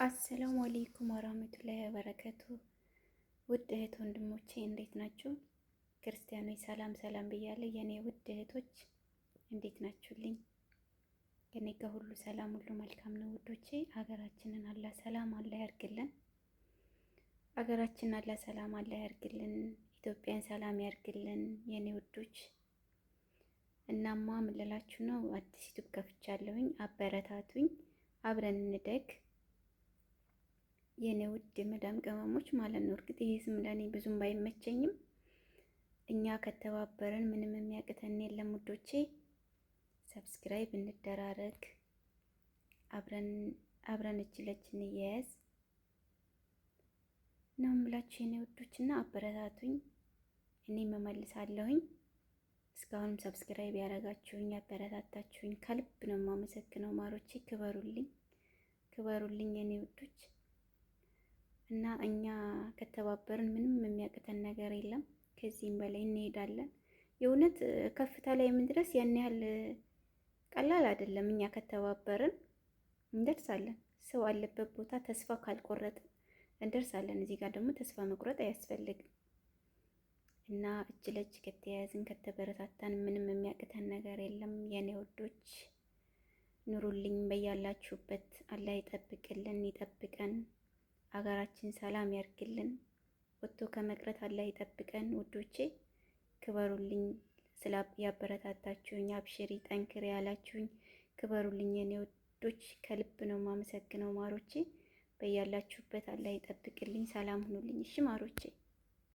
አሰላሙ አለይኩም ወራህመቱላሂ ወበረከቱ። ውድ እህት ወንድሞቼ እንዴት ናችሁ? ክርስቲያኖች ሰላም ሰላም ብያለሁ። የኔ ውድ እህቶች እንዴት ናችሁልኝ? ከኔ ጋር ሁሉ ሰላም ሁሉ መልካም ነው ውዶቼ። ሀገራችንን አላህ ሰላም አላህ ያርግልን። ሀገራችንን አላህ ሰላም አላህ ያርግልን። ኢትዮጵያን ሰላም ያርግልን የኔ ውዶች። እናማ ምን ልላችሁ ነው፣ አዲስ ዩቲዩብ ከፍቻለሁኝ። አበረታቱኝ፣ አብረን እንደግ የኔ ውድ መዳም ቅመሞች ማለት ነው። እርግጥ ይሄ ስም ለኔ ብዙም ባይመቸኝም እኛ ከተባበረን ምንም የሚያቅተን የለም ውዶቼ። ሰብስክራይብ እንደራረግ፣ አብረን እጅ ለእጅ እንያያዝ ነው የምላችሁ የኔ ውዶችና አበረታቱኝ። እኔ መመልሳለሁኝ። እስካሁንም ሰብስክራይብ ያደረጋችሁኝ ያበረታታችሁኝ ከልብ ነው የማመሰግነው። ማሮቼ ክበሩልኝ የኔ ውዶች። እና እኛ ከተባበርን ምንም የሚያቅተን ነገር የለም። ከዚህም በላይ እንሄዳለን። የእውነት ከፍታ ላይ የምንድረስ ያን ያህል ቀላል አይደለም። እኛ ከተባበርን እንደርሳለን። ሰው አለበት ቦታ ተስፋ ካልቆረጥን እንደርሳለን። እዚህ ጋር ደግሞ ተስፋ መቁረጥ አያስፈልግም። እና እጅ ለእጅ ከተያያዝን ከተበረታታን ምንም የሚያቅተን ነገር የለም የኔ ውዶች። ኑሩልኝ በያላችሁበት። አላህ ይጠብቅልን ይጠብቀን። አገራችን ሰላም ያርግልን። ወጥቶ ከመቅረት አላህ ይጠብቀን ውዶቼ። ክበሩልኝ። ስለ ያበረታታችሁኝ፣ አብሽሪ ጠንክሪ ያላችሁኝ ክበሩልኝ የኔ ውዶች። ከልብ ነው የማመሰግነው ማሮቼ። በያላችሁበት አላህ ይጠብቅልኝ። ሰላም ሁኑልኝ። እሺ ማሮቼ።